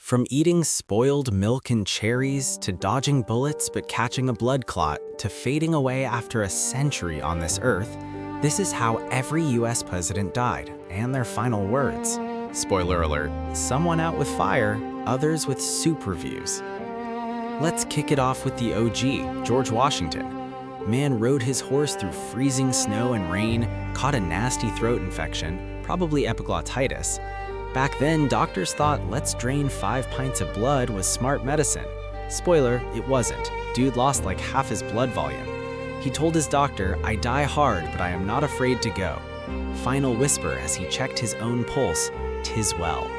From eating spoiled milk and cherries, to dodging bullets but catching a blood clot, to fading away after a century on this earth, this is how every US president died, and their final words. Spoiler alert, some went out with fire, others with soup reviews. Let's kick it off with the OG, George Washington. Man rode his horse through freezing snow and rain, caught a nasty throat infection, probably epiglottitis. Back then, doctors thought let's drain 5 pints of blood was smart medicine. Spoiler, it wasn't. Dude lost like half his blood volume. He told his doctor, "I die hard, but I am not afraid to go." Final whisper as he checked his own pulse, "'Tis well."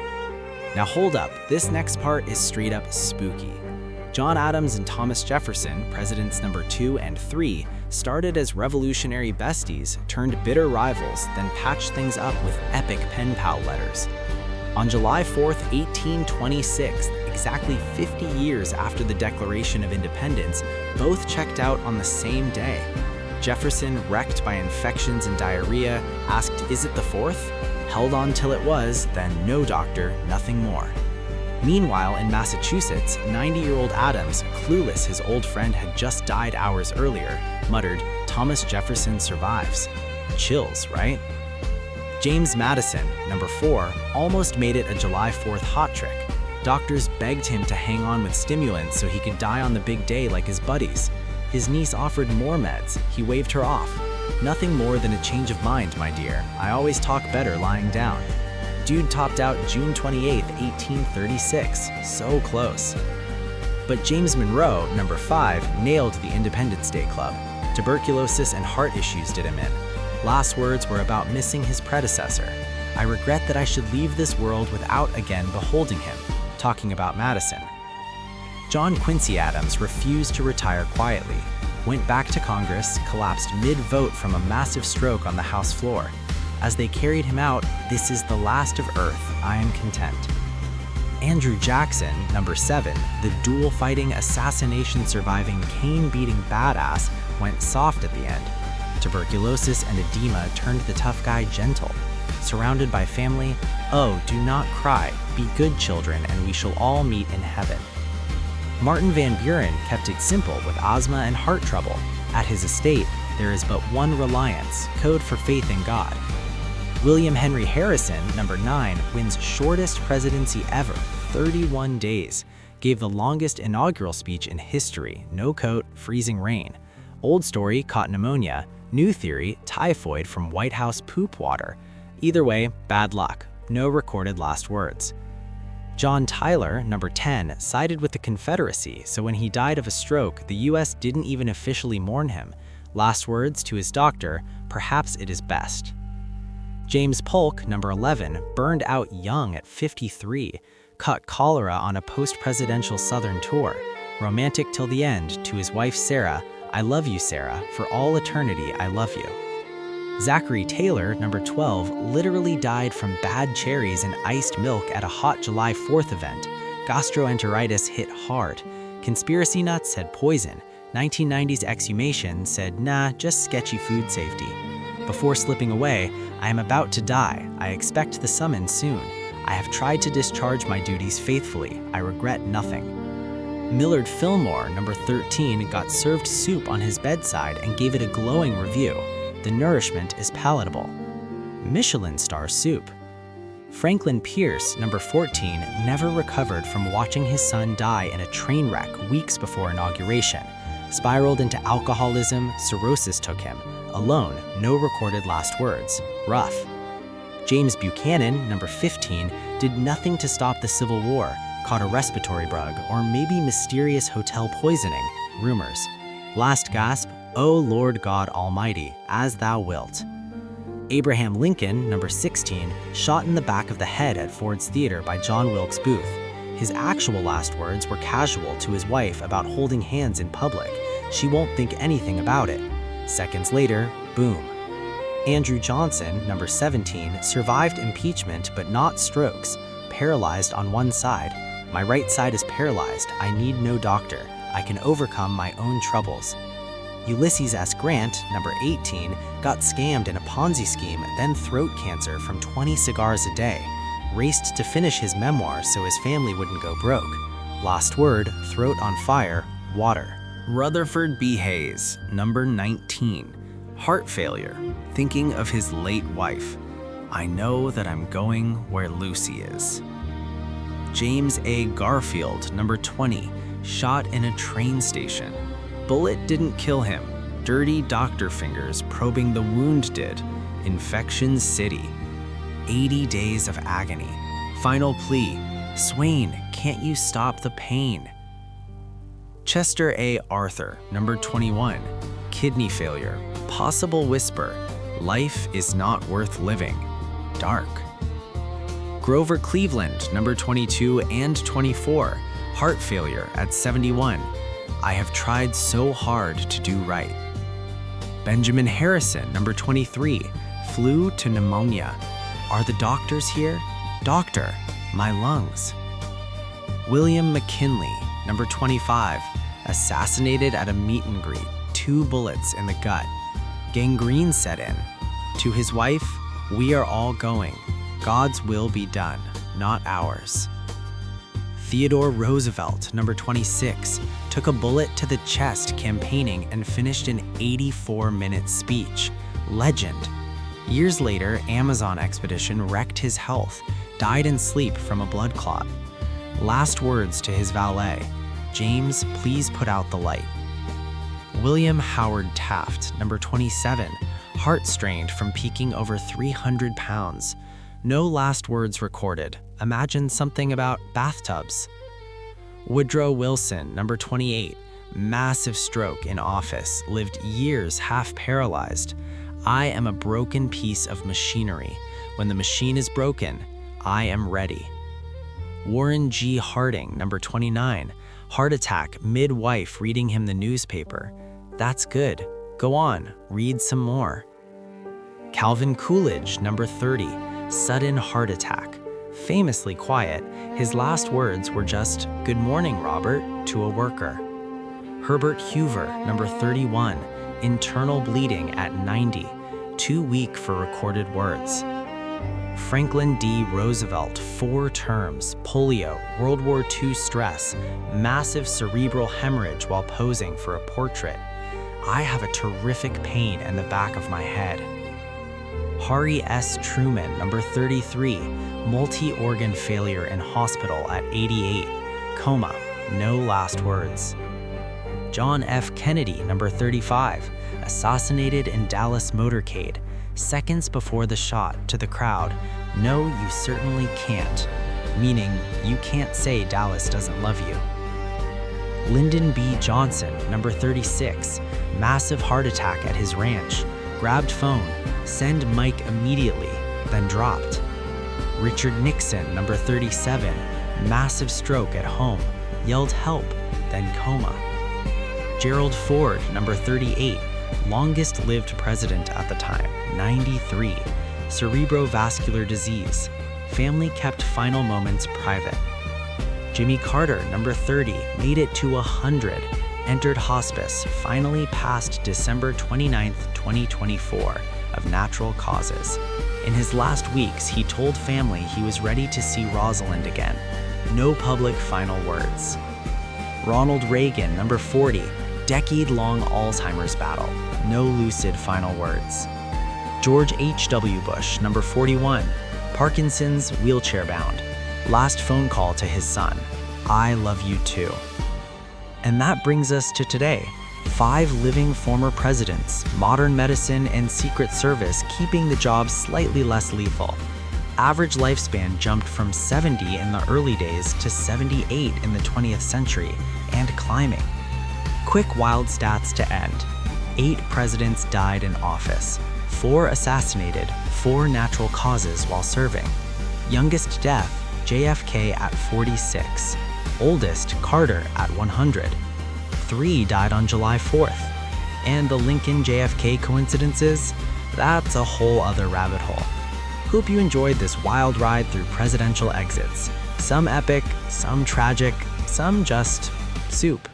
Now hold up, this next part is straight up spooky. John Adams and Thomas Jefferson, presidents number 2 and 3, started as revolutionary besties, turned bitter rivals, then patched things up with epic pen pal letters. On July 4th, 1826, exactly 50 years after the Declaration of Independence, both checked out on the same day. Jefferson, wrecked by infections and diarrhea, asked, "Is it the 4th?" Held on till it was, then no doctor, nothing more. Meanwhile, in Massachusetts, 90-year-old Adams, clueless his old friend had just died hours earlier, muttered, "Thomas Jefferson survives." Chills, right? James Madison, number 4, almost made it a July 4th hot trick. Doctors begged him to hang on with stimulants so he could die on the big day like his buddies. His niece offered more meds. He waved her off. "Nothing more than a change of mind, my dear. I always talk better lying down." Dude topped out June 28th, 1836. So close. But James Monroe, number 5, nailed the Independence Day Club. Tuberculosis and heart issues did him in. Last words were about missing his predecessor. "I regret that I should leave this world without again beholding him," talking about Madison. John Quincy Adams refused to retire quietly, went back to Congress, collapsed mid-vote from a massive stroke on the House floor. As they carried him out, "This is the last of Earth, I am content." Andrew Jackson, number 7, the duel-fighting, assassination-surviving, cane-beating badass, went soft at the end. Tuberculosis and edema turned the tough guy gentle. Surrounded by family, "Oh, do not cry, be good children, and we shall all meet in heaven." Martin Van Buren kept it simple with asthma and heart trouble. At his estate, there is but one reliance, code for faith in God. William Henry Harrison, number 9, wins shortest presidency ever, 31 days. Gave the longest inaugural speech in history, no coat, freezing rain. Old story, caught pneumonia. New theory, typhoid from White House poop water. Either way, bad luck. No recorded last words. John Tyler, number 10, sided with the Confederacy, so when he died of a stroke, the US didn't even officially mourn him. Last words to his doctor, "Perhaps it is best." James Polk, number 11, burned out young at 53, caught cholera on a post-presidential Southern tour. Romantic till the end, to his wife Sarah, "I love you, Sarah, for all eternity I love you." Zachary Taylor, number 12, literally died from bad cherries and iced milk at a hot July 4th event. Gastroenteritis hit hard. Conspiracy nuts said poison. 1990s exhumation said, "Nah, just sketchy food safety." Before slipping away, "I am about to die. I expect the summons soon. I have tried to discharge my duties faithfully. I regret nothing." Millard Fillmore, number 13, got served soup on his bedside and gave it a glowing review. "The nourishment is palatable." Michelin star soup. Franklin Pierce, number 14, never recovered from watching his son die in a train wreck weeks before inauguration. Spiraled into alcoholism, cirrhosis took him. Alone, no recorded last words. Rough. James Buchanan, number 15, did nothing to stop the Civil War. Caught a respiratory bug, or maybe mysterious hotel poisoning. Rumors. Last gasp, "O Lord God Almighty, as thou wilt." Abraham Lincoln, number 16, shot in the back of the head at Ford's Theater by John Wilkes Booth. His actual last words were casual to his wife about holding hands in public. "She won't think anything about it." Seconds later, boom. Andrew Johnson, number 17, survived impeachment but not strokes, paralyzed on one side. "My right side is paralyzed. I need no doctor. I can overcome my own troubles." Ulysses S. Grant, number 18, got scammed in a Ponzi scheme, then throat cancer from 20 cigars a day. raced to finish his memoir so his family wouldn't go broke. Last word, throat on fire, water. Rutherford B. Hayes, number 19. Heart failure, thinking of his late wife. I know that I'm going where Lucy is. James A. Garfield, number 20. Shot in a train station. Bullet didn't kill him. Dirty doctor fingers probing the wound did. Infection City. 80 days of agony. Final plea. Swain, can't you stop the pain? Chester A. Arthur, number 21. Kidney failure. Possible whisper. Life is not worth living. Dark. Grover Cleveland, number 22 and 24. Heart failure at 71. I have tried so hard to do right. Benjamin Harrison, number 23. Flu to pneumonia. Are the doctors here? Doctor, my lungs. William McKinley, number 25. Assassinated at a meet and greet. 2 bullets in the gut. Gangrene set in. To his wife, we are all going. God's will be done, not ours. Theodore Roosevelt, number 26, took a bullet to the chest campaigning and finished an 84-minute speech. Legend. Years later, Amazon expedition wrecked his health, died in sleep from a blood clot. Last words to his valet, James, please put out the light. William Howard Taft, number 27, heart strained from peaking over 300 pounds. No last words recorded. Imagine something about bathtubs. Woodrow Wilson, number 28, massive stroke in office, lived years half paralyzed. I am a broken piece of machinery. When the machine is broken, I am ready. Warren G. Harding, number 29, heart attack mid-wife reading him the newspaper. That's good. Go on, read some more. Calvin Coolidge, number 30, sudden heart attack. Famously quiet, his last words were just, "Good morning, Robert," to a worker. Herbert Hoover, number 31, internal bleeding at 90, too weak for recorded words. Franklin D. Roosevelt, 4 terms, polio, World War II stress, massive cerebral hemorrhage while posing for a portrait. I have a terrific pain in the back of my head. Harry S. Truman, number 33, multi-organ failure in hospital at 88, coma, no last words. John F. Kennedy, number 35, assassinated in Dallas motorcade, seconds before the shot to the crowd, "No, you certainly can't," meaning you can't say Dallas doesn't love you. Lyndon B. Johnson, number 36, massive heart attack at his ranch, grabbed phone, send Mike immediately, then dropped. Richard Nixon, number 37, massive stroke at home, yelled help, then coma. Gerald Ford, number 38, longest-lived president at the time, 93, cerebrovascular disease. Family kept final moments private. Jimmy Carter, number 30, made it to 100, entered hospice, finally passed December 29, 2024, of natural causes. In his last weeks, he told family he was ready to see Rosalind again. No public final words. Ronald Reagan, number 40, decade-long Alzheimer's battle. No lucid final words. George H.W. Bush, number 41, Parkinson's, wheelchair-bound. Last phone call to his son, "I love you too." And that brings us to today. 5 living former presidents, modern medicine and Secret Service keeping the job slightly less lethal. Average lifespan jumped from 70 in the early days to 78 in the 20th century, and climbing. Quick wild stats to end. 8 presidents died in office, 4 assassinated, 4 natural causes while serving. Youngest death, JFK at 46. Oldest, Carter at 100. 3 died on July 4th. And the Lincoln-JFK coincidences? That's a whole other rabbit hole. Hope you enjoyed this wild ride through presidential exits. Some epic, some tragic, some just soup.